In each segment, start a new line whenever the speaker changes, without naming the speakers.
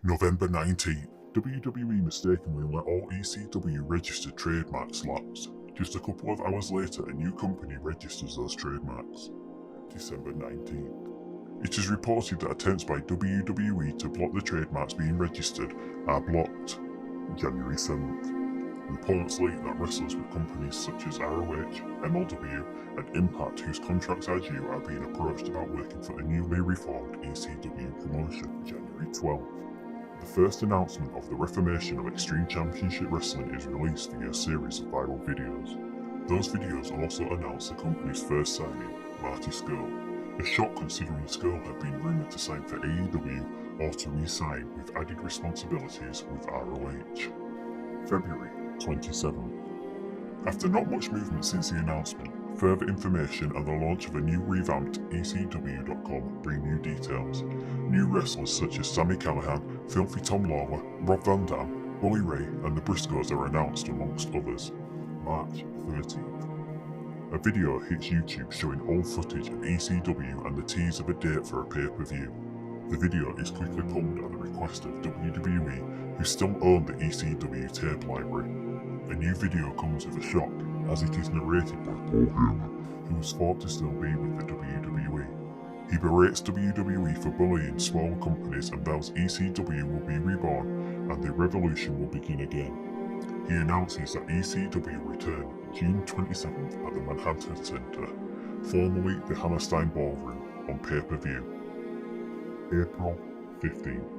November 19th, WWE mistakenly let all ECW registered trademarks lapse. Just a couple of hours later, a new company registers those trademarks. December 19th. It is reported that attempts by WWE to block the trademarks being registered are blocked. January 7th. Reports leak that wrestlers with companies such as ROH, MLW, and Impact whose contracts are due are being approached about working for the newly reformed ECW promotion. January 12th. The first announcement of the reformation of Extreme Championship Wrestling is released via a series of viral videos. Those videos also announce the company's first signing, Marty Scurll. A shock considering Scurll had been rumoured to sign for AEW or to re-sign with added responsibilities with ROH. February 27th. After not much movement since the announcement, further information and the launch of a new revamped ECW.com bring new details. New wrestlers such as Sami Callihan, Filthy Tom Lawler, Rob Van Dam, Bully Ray and the Briscoes are announced amongst others. March 13th. A video hits YouTube showing old footage of ECW and the tease of a date for a pay-per-view. The video is quickly pulled at the request of WWE, who still own the ECW tape library. A new video comes with a shock, as it is narrated by Paul Heyman, who was thought to still be with the WWE. He berates WWE for bullying smaller companies and vows ECW will be reborn and the revolution will begin again. He announces that ECW return June 27th at the Manhattan Center, formerly the Hammerstein Ballroom, on pay-per-view. April 15th.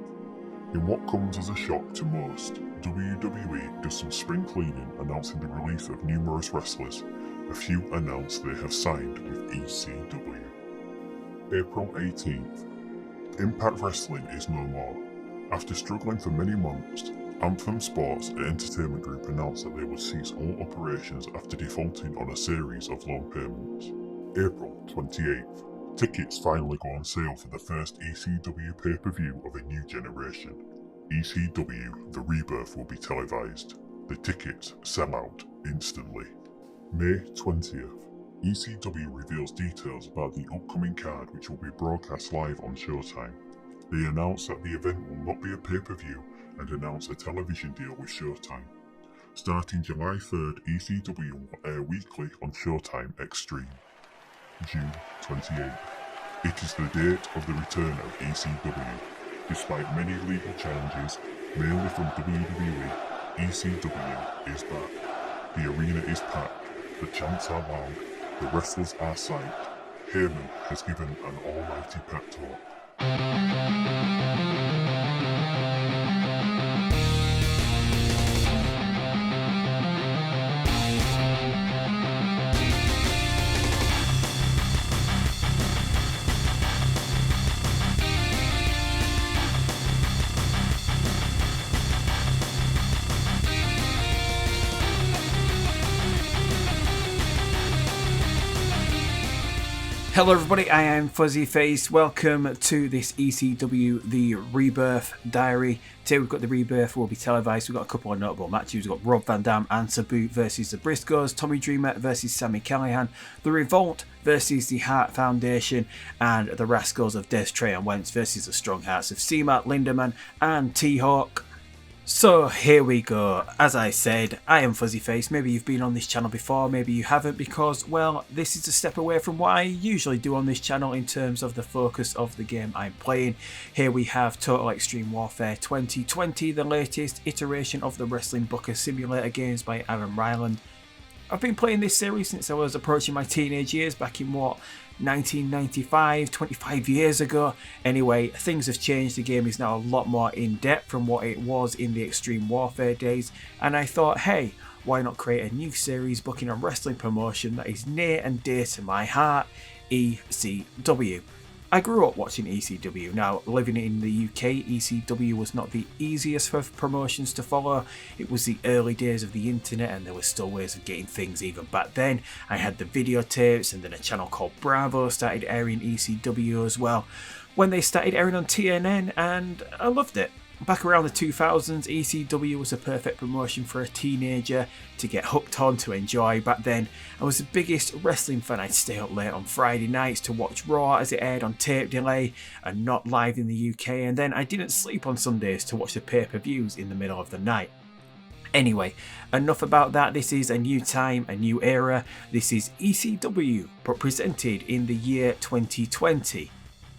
In what comes as a shock to most, WWE does some spring cleaning announcing the release of numerous wrestlers. A few announce they have signed with ECW. April 18th. Impact Wrestling is no more. After struggling for many months, Anthem Sports and Entertainment Group announced that they would cease all operations after defaulting on a series of loan payments. April 28th. Tickets finally go on sale for the first ECW pay-per-view of a new generation. ECW The Rebirth will be televised. The tickets sell out instantly. May 20th. ECW reveals details about the upcoming card which will be broadcast live on Showtime. They announce that the event will not be a pay-per-view and announce a television deal with Showtime. Starting July 3rd, ECW will air weekly on Showtime Extreme. June 28th. It is the date of the return of ECW. Despite many legal challenges, mainly from WWE, ECW is back. The arena is packed, the chants are loud, the wrestlers are psyched. Heyman has given an almighty pep talk.
Hello everybody, I am Fuzzy Face. Welcome to this ECW The Rebirth Diary. Today we've got The Rebirth will be televised. We've got a couple of notable matches. We've got Rob Van Dam and Sabu versus the Briscoes, Tommy Dreamer versus Sami Callihan, The Revolt versus the Hart Foundation, and the Rascals of Des Trey and Wentz versus the Strong Hearts of Seamat, Lindemann and T-Hawk. So here we go. As I said, I am Fuzzy Face. Maybe you've been on this channel before, maybe you haven't, because, well, this is a step away from what I usually do on this channel in terms of the focus of the game I'm playing. Here we have Total Extreme Warfare 2020, the latest iteration of the Wrestling Booker Simulator games by Aaron Ryland. I've been playing this series since I was approaching my teenage years, back in 1995, 25 years ago. Anyway, things have changed. The game is now a lot more in depth from what it was in the Extreme Warfare days, and I thought, hey, why not create a new series booking a wrestling promotion that is near and dear to my heart, ECW. I grew up watching ECW. Now, living in the UK, ECW was not the easiest for promotions to follow. It was the early days of the internet and there were still ways of getting things even back then. I had the videotapes, and then a channel called Bravo started airing ECW as well when they started airing on TNN, and I loved it. back around the 2000s, ECW was a perfect promotion for a teenager to get hooked on, to enjoy. Back then, I was the biggest wrestling fan. I'd stay up late on Friday nights to watch Raw as it aired on tape delay and not live in the UK, and then I didn't sleep on Sundays to watch the pay-per-views in the middle of the night. Anyway, enough about that. This is a new time, a new era. This is ECW, but presented in the year 2020.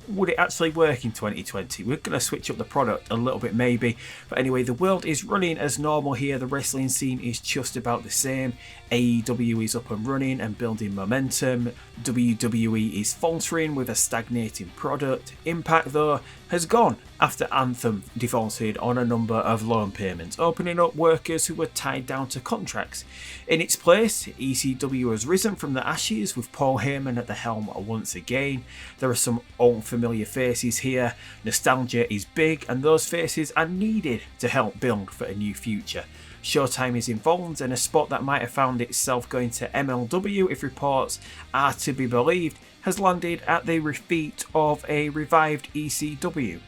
Would it actually work in 2020? We're going to switch up the product a little bit maybe. But anyway, the world is running as normal here. The wrestling scene is just about the same. AEW is up and running and building momentum. WWE is faltering with a stagnating product. Impact, though, has gone after Anthem defaulted on a number of loan payments, opening up workers who were tied down to contracts. In its place, ECW has risen from the ashes with Paul Heyman at the helm once again. There are some old familiar faces here. Nostalgia is big, and those faces are needed to help build for a new future. Showtime is involved, and a spot that might have found itself going to MLW, if reports are to be believed, has landed at the feet of a revived ECW.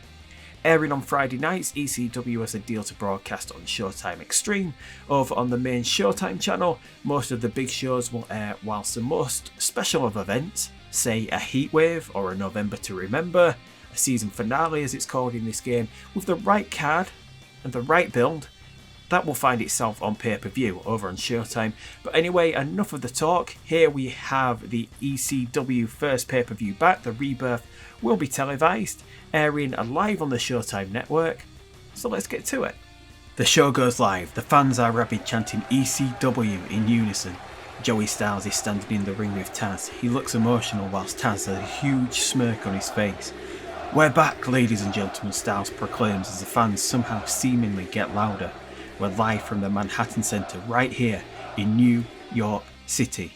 Airing on Friday nights, ECW has a deal to broadcast on Showtime Extreme. Over on the main Showtime channel, most of the big shows will air, whilst the most special of events, say a Heatwave or a November to Remember, a season finale as it's called in this game, with the right card and the right build, that will find itself on pay-per-view over on Showtime. But anyway, enough of the talk. Here we have the ECW first pay-per-view back. The Rebirth will be televised, airing live on the Showtime network. So let's get to it. The show goes live. The fans are rabid, chanting ECW in unison. Joey Styles is standing in the ring with Taz. He looks emotional whilst Taz has a huge smirk on his face. "We're back, ladies and gentlemen," Styles proclaims as the fans somehow seemingly get louder. We're live from the Manhattan Center right here in New York City.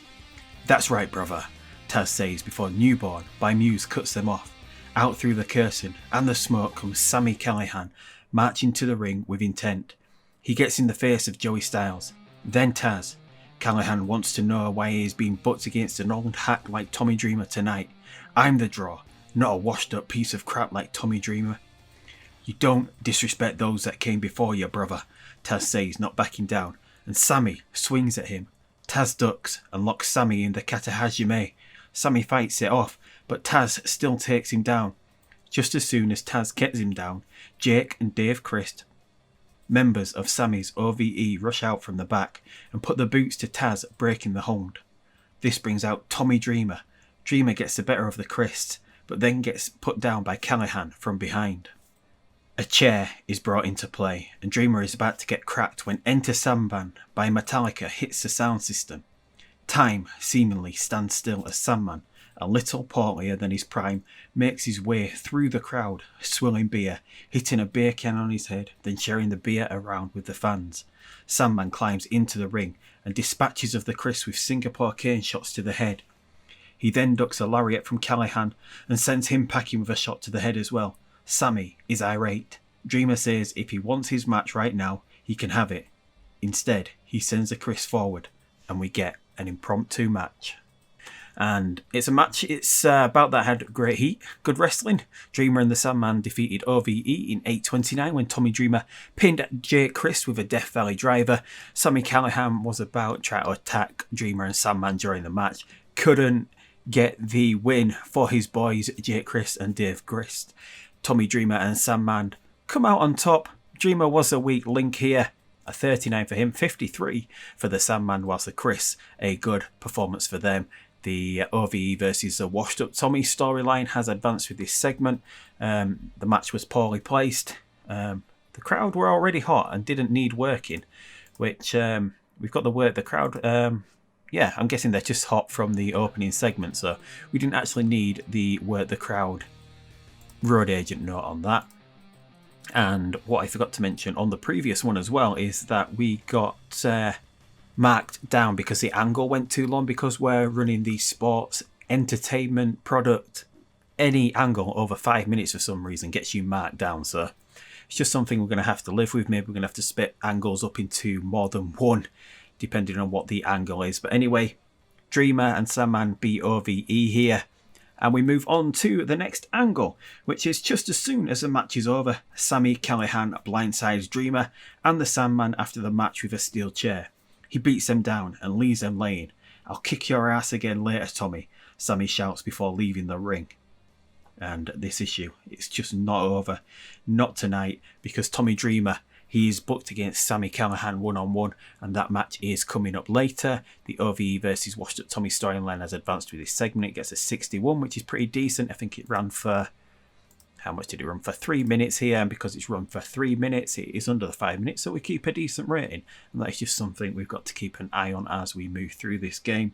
"That's right, brother," Taz says before Newborn by Muse cuts them off. Out through the curtain and the smoke comes Sami Callihan, marching to the ring with intent. He gets in the face of Joey Styles. Then Taz. Callihan wants to know why he is being bucked against an old hack like Tommy Dreamer tonight. "I'm the draw, not a washed up piece of crap like Tommy Dreamer." "You don't disrespect those that came before you, brother," Taz says, not backing down, and Sami swings at him. Taz ducks and locks Sami in the Katahajime. Sami fights it off, but Taz still takes him down. Just as soon as Taz gets him down, Jake and Dave Christ, members of Sami's OVE, rush out from the back and put the boots to Taz, breaking the hold. This brings out Tommy Dreamer. Dreamer gets the better of the Christ, but then gets put down by Callihan from behind. A chair is brought into play, and Dreamer is about to get cracked when Enter Sandman by Metallica hits the sound system. Time seemingly stands still as Sandman, a little portlier than his prime, makes his way through the crowd, swilling beer, hitting a beer can on his head, then sharing the beer around with the fans. Sandman climbs into the ring and dispatches of the Chris with Singapore cane shots to the head. He then ducks a lariat from Callihan and sends him packing with a shot to the head as well. Sami is irate. Dreamer says if he wants his match right now, he can have it. Instead, he sends the Chris forward, and we get an impromptu match. And it's a match, it's about that had great heat, good wrestling. Dreamer and the Sandman defeated OVE in 8:29 when Tommy Dreamer pinned Jake Christ with a Death Valley driver. Sami Callihan was about trying to attack Dreamer and Sandman during the match. Couldn't get the win for his boys Jake Christ and Dave Christ. Tommy Dreamer and Sandman come out on top. Dreamer was a weak link here. A 39 for him, 53 for the Sandman, whilst the Chris, a good performance for them. The OVE versus the washed up Tommy storyline has advanced with this segment. The match was poorly placed. The crowd were already hot and didn't need working, which we've got the word, the crowd, yeah, I'm guessing they're just hot from the opening segment, so we didn't actually need the word the crowd road agent note on that. And what I forgot to mention on the previous one as well is that we got marked down because the angle went too long, because we're running the sports entertainment product. Any angle over 5 minutes for some reason gets you marked down, so it's just something we're going to have to live with. Maybe we're going to have to split angles up into more than one depending on what the angle is. But anyway, Dreamer and Sandman beat OVE here. And we move on to the next angle, which is just as soon as the match is over, Sami Callihan blindsides Dreamer and the Sandman after the match with a steel chair. He beats them down and leaves them laying. "I'll kick your ass again later, Tommy," Sami shouts before leaving the ring. And this issue, it's just not over. Not tonight, because Tommy Dreamer, he is booked against Sami Callihan one-on-one, and that match is coming up later. The OVE versus Washed Up Tommy storyline has advanced with this segment. It gets a 61, which is pretty decent. I think it ran for... How much did it run for? 3 minutes here, and because it's run for 3 minutes, it is under the 5 minutes, so we keep a decent rating. And that is just something we've got to keep an eye on as we move through this game.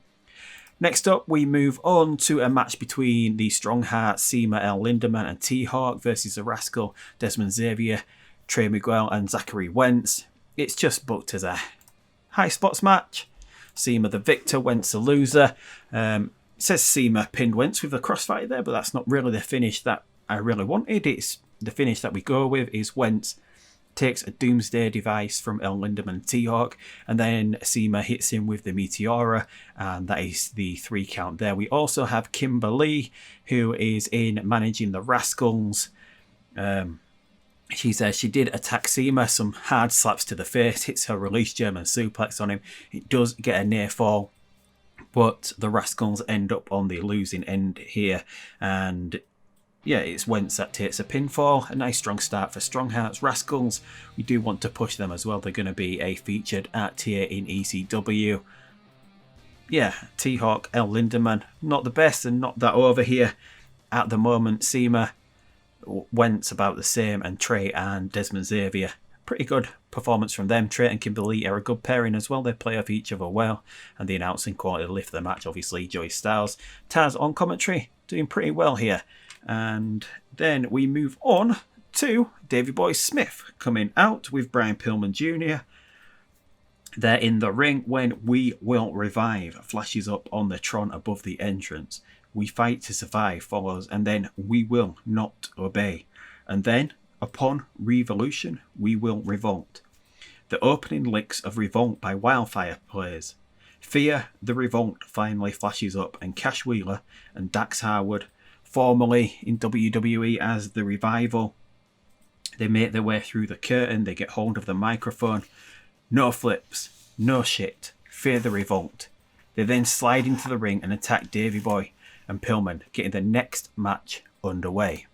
Next up, we move on to a match between the Strongheart, Sema El Lindemann and T-Hawk versus the Rascal, Desmond Xavier, Trey Miguel and Zachary Wentz. It's just booked as a high spots match. Sema the victor, Wentz the loser. It says Sema pinned Wentz with a crossfight there, but that's not really the finish that I really wanted. It's the finish that we go with is Wentz takes a Doomsday device from El Lindemann and T-Hawk, and then Sema hits him with the Meteora, and that is the 3 count there. We also have Kimberly, who is in managing the Rascals. She says she did attack Sema, some hard slaps to the face, hits her release German suplex on him. It does get a near fall, but the Rascals end up on the losing end here, and yeah, it's Wentz that takes a pinfall. A nice strong start for Stronghearts. Rascals, we do want to push them as well. They're going to be a featured act here in ECW. Yeah, T-Hawk, El Lindemann, not the best and not that over here at the moment. Sema, Wentz about the same, and Trey and Desmond Xavier. Pretty good performance from them. Trey and Kimberly are a good pairing as well. They play off each other well, and the announcing quality lift the match, obviously. Joey Styles, Taz on commentary, doing pretty well here. And then we move on to Davey Boy Smith coming out with Brian Pillman Jr. They're in the ring when "We Will Revive" flashes up on the Tron above the entrance. "We Fight to Survive" follows, and then "We Will Not Obey." And then, upon revolution, "We Will Revolt." The opening licks of Revolt by Wildfire plays. Fear the Revolt finally flashes up, and Cash Wheeler and Dax Harwood, formerly in WWE as The Revival, they make their way through the curtain. They get hold of the microphone. No flips, no shit. Fear the Revolt. They then slide into the ring and attack Davey Boy and Pillman, getting the next match underway,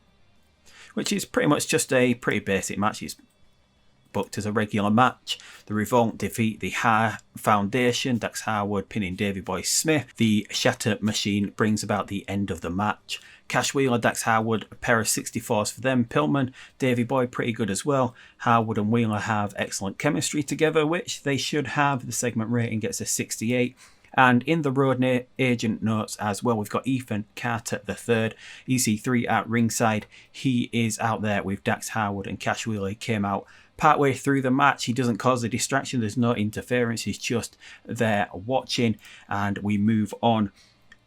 which is pretty much just a pretty basic match. It's booked as a regular match. The Revolt defeat the Foundation, Dax Harwood pinning Davey Boy Smith. The Shatter Machine brings about the end of the match. Cash Wheeler, Dax Harwood, a pair of 64s for them. Pillman, Davey Boy, pretty good as well. Harwood and Wheeler have excellent chemistry together, which they should have. The segment rating gets a 68. And in the road agent notes as well, we've got Ethan Carter III, EC3 at ringside. He is out there with Dax Harwood and Cash Wheeler. He came out partway through the match. He doesn't cause a distraction. There's no interference. He's just there watching. And we move on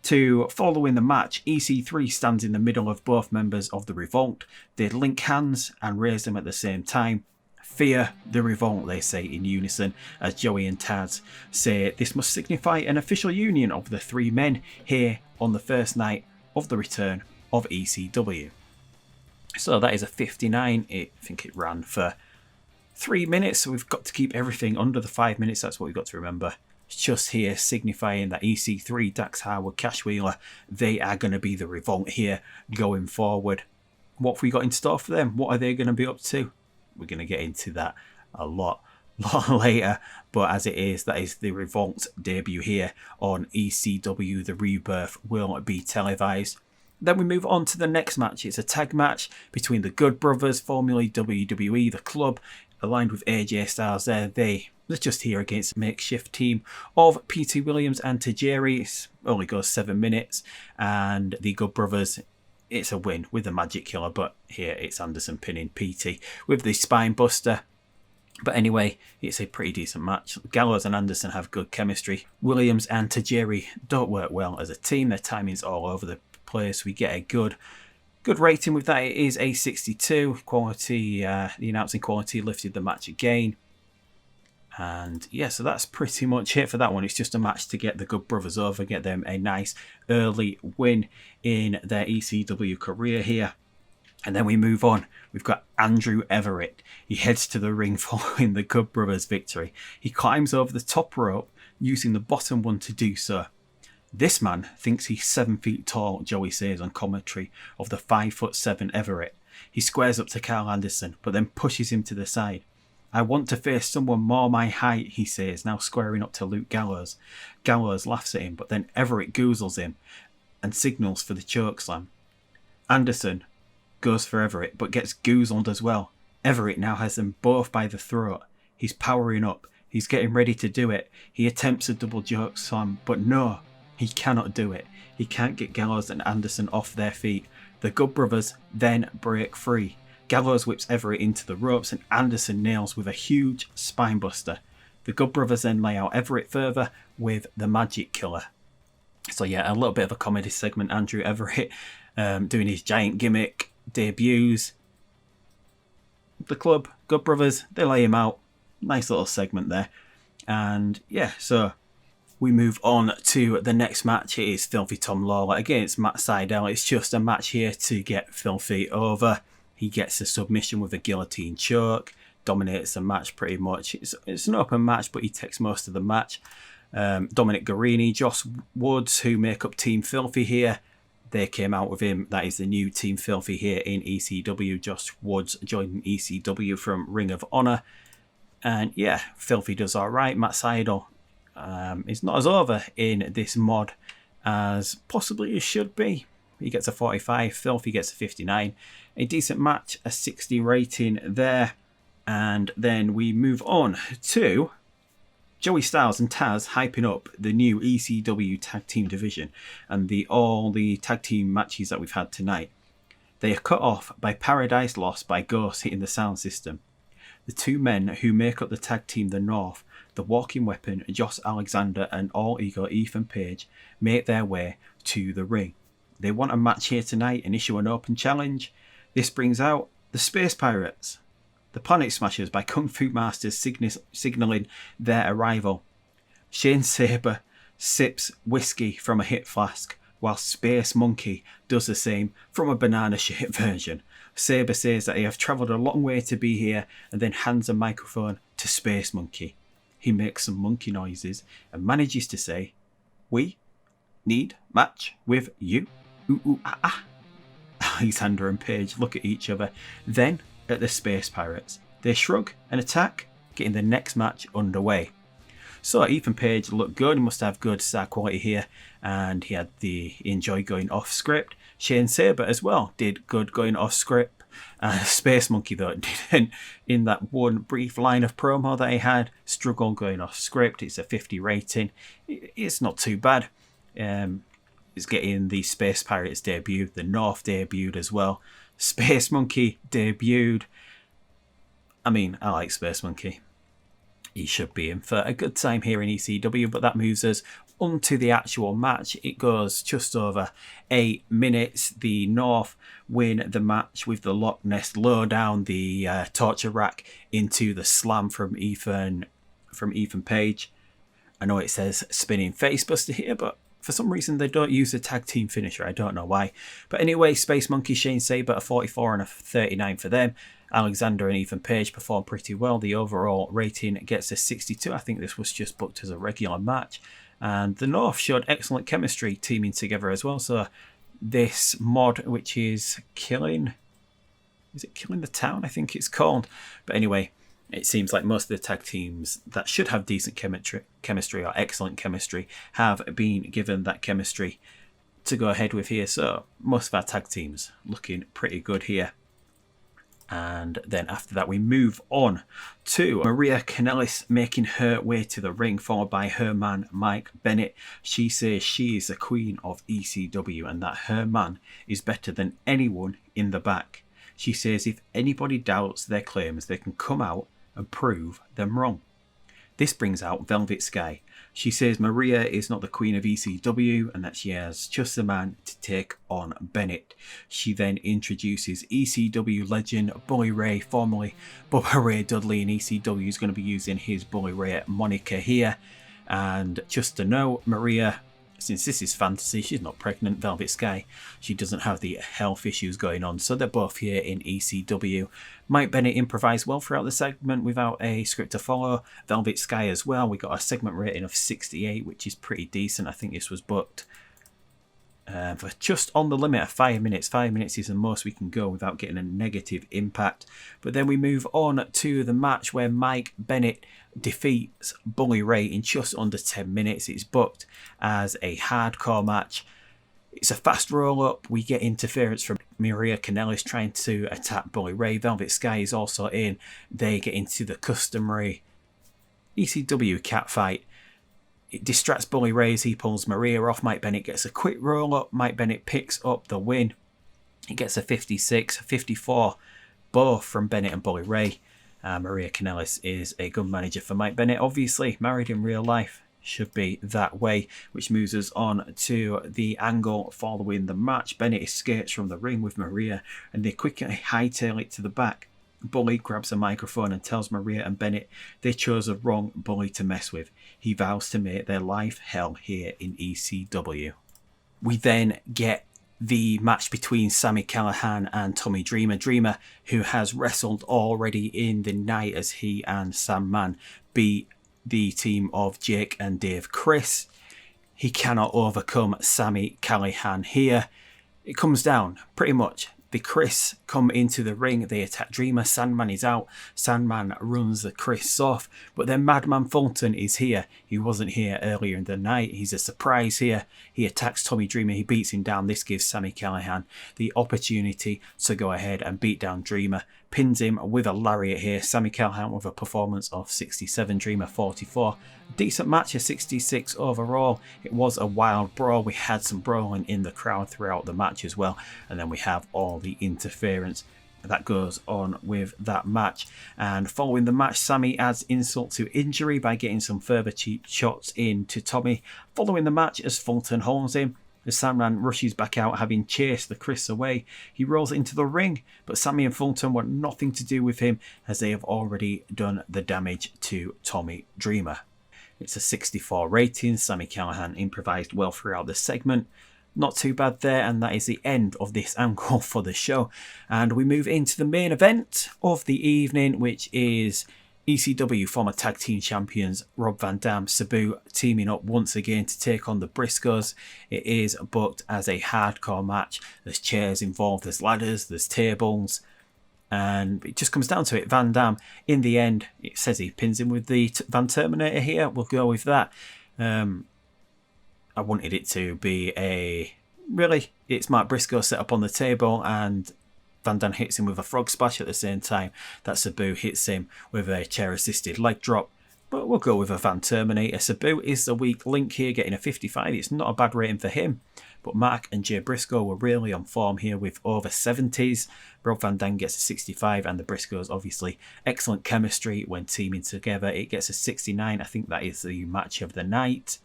to following the match. EC3 stands in the middle of both members of the Revolt. They link hands and raise them at the same time. Fear the Revolt, they say in unison, as Joey and Taz say this must signify an official union of the 3 men here on the first night of the return of ECW. So that is a 59. I think it ran for 3 minutes, so we've got to keep everything under the 5 minutes. That's what we've got to remember. It's just here signifying that EC3, Dax Harwood, Cash Wheeler, they are going to be the Revolt here going forward. What have we got in store for them? What are they going to be up to? We're going to get into that a lot later, but as it is, that is the Revolt's debut here on ECW. The Rebirth will be televised. Then we move on to the next match. It's a tag match between the Good Brothers, formerly WWE, the Club, aligned with AJ Styles there. They're just here against a makeshift team of P.T. Williams and Tajiri. It only goes 7 minutes, and the Good Brothers, it's a win with the Magic Killer, but here it's Anderson pinning PT with the Spine Buster. But anyway, it's a pretty decent match. Gallows and Anderson have good chemistry. Williams and Tajiri don't work well as a team. Their timing's all over the place. We get a good rating with that. It is a 62. Quality, the announcing quality lifted the match again. And yeah, so that's pretty much it for that one. It's just a match to get the Good Brothers over, get them a nice early win in their ECW career here. And then we move on. We've got Andrew Everett. He heads to the ring following the Good Brothers victory. He climbs over the top rope using the bottom one to do so. This man thinks he's 7 feet tall, Joey says on commentary of the 5'7" Everett. He squares up to Carl Anderson, but then pushes him to the side. I want to face someone more my height, he says, now squaring up to Luke Gallows. Gallows laughs at him, but then Everett goozles him and signals for the chokeslam. Anderson goes for Everett, but gets goozled as well. Everett now has them both by the throat. He's powering up. He's getting ready to do it. He attempts a double chokeslam, but no, he cannot do it. He can't get Gallows and Anderson off their feet. The Good Brothers then break free. Gallows whips Everett into the ropes and Anderson nails with a huge spinebuster. The Good Brothers then lay out Everett further with the Magic Killer. So yeah, a little bit of a comedy segment. Andrew Everett doing his giant gimmick debuts. The club, Good Brothers, they lay him out. Nice little segment there. And yeah, so we move on to the next match. It is Filthy Tom Lawler against Matt Sydal. It's just a match here to get Filthy over. He gets a submission with a guillotine choke, dominates the match pretty much. It's an open match, but he takes most of the match. Dominic Guarini, Josh Woods, who make up Team Filthy here, they came out with him. That is the new Team Filthy here in ECW. Josh Woods joining ECW from Ring of Honor. And yeah, Filthy does alright. Matt Sydal is not as over in this mod as possibly it should be. He gets a 45, Filthy gets a 59. A decent match, a 60 rating there. And then we move on to Joey Styles and Taz hyping up the new ECW tag team division and all the tag team matches that we've had tonight. They are cut off by Paradise Lost by Ghost hitting the sound system. The two men who make up the tag team The North, the Walking Weapon, Josh Alexander and All Ego Ethan Page, make their way to the ring. They want a match here tonight and issue an open challenge. This brings out the Space Pirates, the Planet Smashers by Kung Fu Masters signalling their arrival. Shane Sabre sips whiskey from a hip flask, while Space Monkey does the same from a banana-shaped version. Sabre says that they have travelled a long way to be here and then hands a microphone to Space Monkey. He makes some monkey noises and manages to say, "We need match with you." Ooh, ooh, ah, ah. Alexander and Page look at each other, then at the Space Pirates. They shrug and attack, getting the next match underway. So Ethan Page looked good, he must have good star quality here, and he enjoyed going off script. Shane Sabre as well did good going off script. Space Monkey though didn't, in that one brief line of promo that he had, struggled going off script. It's a 50 rating. It's not too bad. It's getting the Space Pirates debut, the North debuted as well. Space Monkey debuted. I mean, I like Space Monkey. He should be in for a good time here in ECW, but that moves us onto the actual match. It goes just over 8 minutes. The North win the match with the Loch Ness Lowdown, the torture rack into the slam from Ethan Page. I know it says spinning facebuster here, but for some reason, they don't use a tag team finisher. I don't know why. But anyway, Space Monkey, Shane Sabre, a 44 and a 39 for them. Alexander and Ethan Page perform pretty well. The overall rating gets a 62. I think this was just booked as a regular match. And the North showed excellent chemistry teaming together as well. So this mod, which is Killing the Town? I think it's called. But anyway, it seems like most of the tag teams that should have decent chemistry or excellent chemistry have been given that chemistry to go ahead with here. So most of our tag teams looking pretty good here. And then after that, we move on to Maria Kanellis making her way to the ring, followed by her man, Mike Bennett. She says she is the queen of ECW and that her man is better than anyone in the back. She says if anybody doubts their claims, they can come out and prove them wrong. This brings out Velvet Sky. She says Maria is not the queen of ECW and that she has just the man to take on Bennett. She then introduces ECW legend Bully Ray, formerly Bubba Ray Dudley, and ECW is going to be using his Bully Ray moniker here. And just to note, Maria, since this is fantasy, she's not pregnant, Velvet Sky. She doesn't have the health issues going on, so they're both here in ECW. Mike Bennett improvised well throughout the segment without a script to follow. Velvet Sky as well. We got a segment rating of 68, which is pretty decent. I think this was booked for just on the limit of 5 minutes. 5 minutes is the most we can go without getting a negative impact. But then we move on to the match where Mike Bennett defeats Bully Ray in just under 10 minutes. It's booked as a hardcore match. It's a fast roll-up. We get interference from Maria Kanellis trying to attack Bully Ray. Velvet Sky is also in. They get into the customary ECW catfight. It distracts Bully Ray as he pulls Maria off. Mike Bennett gets a quick roll-up. Mike Bennett picks up the win. He gets a 56, 54, both from Bennett and Bully Ray. Maria Kanellis is a good manager for Mike Bennett. Obviously, married in real life. Should be that way, which moves us on to the angle following the match. Bennett escapes from the ring with Maria and they quickly hightail it to the back. Bully grabs a microphone and tells Maria and Bennett they chose a wrong bully to mess with. He vows to make their life hell here in ECW. We then get the match between Sami Callihan and Tommy Dreamer. Dreamer, who has wrestled already in the night as he and Sam Man beat the team of Jake and Dave Chris. He cannot overcome Sami Callihan here. It comes down pretty much. The Chris come into the ring, they attack Dreamer, Sandman is out, Sandman runs the Chris off, but then Madman Fulton is here. He wasn't here earlier in the night, he's a surprise here. He attacks Tommy Dreamer, he beats him down. This gives Sami Callihan the opportunity to go ahead and beat down Dreamer. Pins him with a lariat here. Sami Callihan with a performance of 67, Dreamer 44. Decent match of 66 overall. It was a wild brawl. We had some brawling in the crowd throughout the match as well. And then we have all the interference that goes on with that match. And following the match, Sami adds insult to injury by getting some further cheap shots in to Tommy. Following the match, as Fulton holds him, the Sandman rushes back out, having chased the Chris away. He rolls into the ring, but Sami and Fulton want nothing to do with him as they have already done the damage to Tommy Dreamer. It's a 64 rating. Sami Callihan improvised well throughout the segment. Not too bad there, and that is the end of this angle for the show. And we move into the main event of the evening, which is ECW former tag team champions Rob Van Dam, Sabu teaming up once again to take on the Briscoes. It is booked as a hardcore match. There's chairs involved, there's ladders, there's tables, and it just comes down to it. Van Dam, in the end, it says he pins him with the Van Terminator here. We'll go with that. I wanted it to be it's Mark Briscoe set up on the table and Van Dam hits him with a frog splash at the same time that Sabu hits him with a chair-assisted leg drop. But we'll go with a Van Terminator. Sabu is the weak link here, getting a 55. It's not a bad rating for him. But Mark and Jay Briscoe were really on form here with over 70s. Rob Van Dam gets a 65, and the Briscoes, obviously, excellent chemistry when teaming together. It gets a 69. I think that is the match of the night.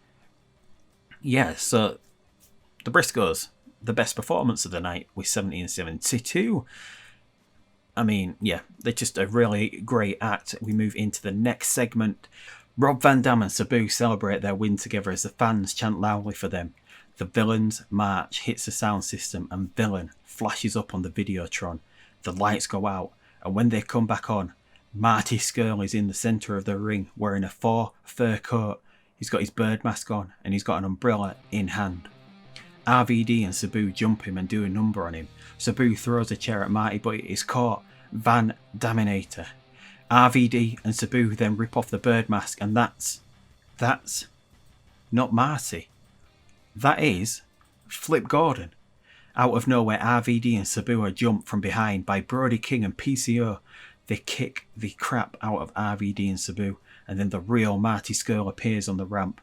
Yeah, so the Briscoes, the best performance of the night with 70 and 72. I mean, yeah, they're just a really great act. We move into the next segment. Rob Van Dam and Sabu celebrate their win together as the fans chant loudly for them. The Villain's march hits the sound system and Villain flashes up on the Videotron. The lights go out, and when they come back on, Marty Scurll is in the centre of the ring wearing a fur coat. He's got his bird mask on and he's got an umbrella in hand. RVD and Sabu jump him and do a number on him. Sabu throws a chair at Marty, but it is caught. Van Daminator. RVD and Sabu then rip off the bird mask, and that's not Marty. That is Flip Gordon. Out of nowhere, RVD and Sabu are jumped from behind by Brody King and PCO. They kick the crap out of RVD and Sabu, and then the real Marty Scurll appears on the ramp.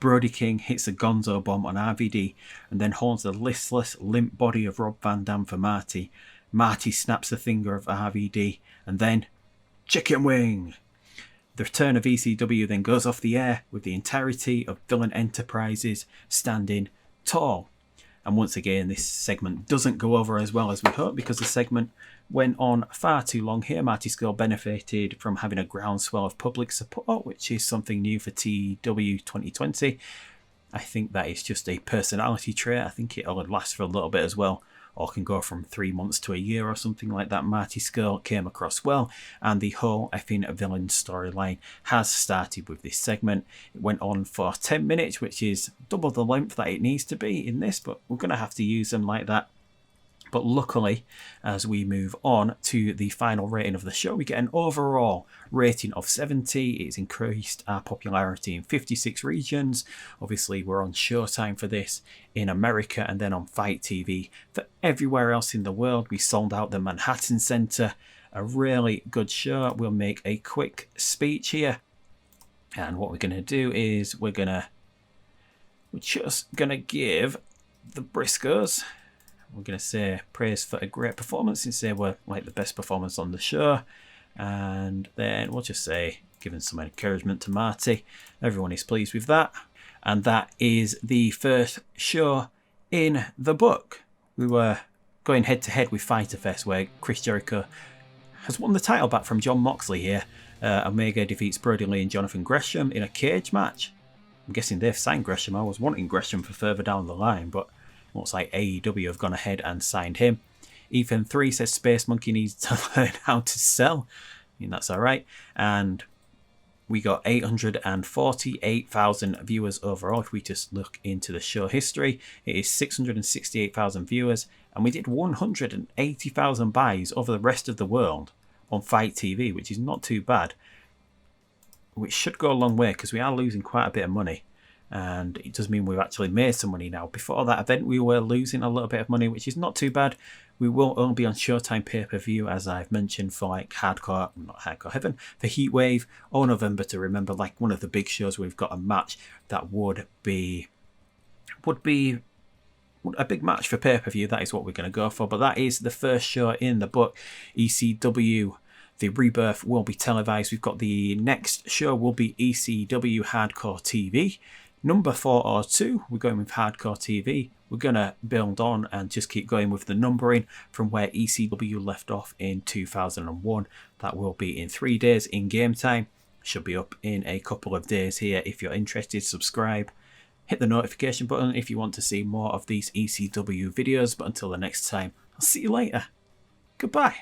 Brody King hits a gonzo bomb on RVD and then holds the listless, limp body of Rob Van Dam for Marty. Marty snaps the finger of RVD and then chicken wing. The return of ECW then goes off the air with the entirety of Villain Enterprises standing tall. And once again, this segment doesn't go over as well as we hoped because the segment went on far too long here. Marty Scurll benefited from having a groundswell of public support, which is something new for TEW 2020. I think that is just a personality trait. I think it'll last for a little bit as well, or can go from 3 months to a year or something like that. Marty Scurll came across well, and the whole effing villain storyline has started with this segment. It went on for 10 minutes, which is double the length that it needs to be in this, but we're going to have to use them like that. But luckily, as we move on to the final rating of the show, we get an overall rating of 70. It's increased our popularity in 56 regions. Obviously, we're on Showtime for this in America and then on Fight TV for everywhere else in the world. We sold out the Manhattan Center. A really good show. We'll make a quick speech here. And what we're going to do is we're just going to give the Briscoes, we're going to say praise for a great performance and say we're like the best performance on the show. And then we'll just say giving some encouragement to Marty. Everyone is pleased with that. And that is the first show in the book. We were going head to head with Fyter Fest, where Chris Jericho has won the title back from Jon Moxley here. Omega defeats Brody Lee and Jonathan Gresham in a cage match. I'm guessing they've signed Gresham. I was wanting Gresham for further down the line, but looks like AEW have gone ahead and signed him. Ethan 3 says Space Monkey needs to learn how to sell. I mean, that's all right. And we got 848,000 viewers overall. If we just look into the show history, it is 668,000 viewers. And we did 180,000 buys over the rest of the world on Fight TV, which is not too bad. Which should go a long way because we are losing quite a bit of money. And it does mean we've actually made some money now. Before that event, we were losing a little bit of money, which is not too bad. We will only be on Showtime pay-per-view, as I've mentioned, for like not Hardcore Heaven, for Heatwave or November to Remember, like one of the big shows where we've got a match that would be a big match for pay-per-view. That is what we're going to go for. But that is the first show in the book. ECW, the Rebirth, will be televised. We've got the next show will be ECW Hardcore TV. Number 402, we're going with Hardcore TV. We're going to build on and just keep going with the numbering from where ECW left off in 2001. That will be in 3 days in game time. Should be up in a couple of days here. If you're interested, subscribe. Hit the notification button if you want to see more of these ECW videos. But until the next time, I'll see you later. Goodbye.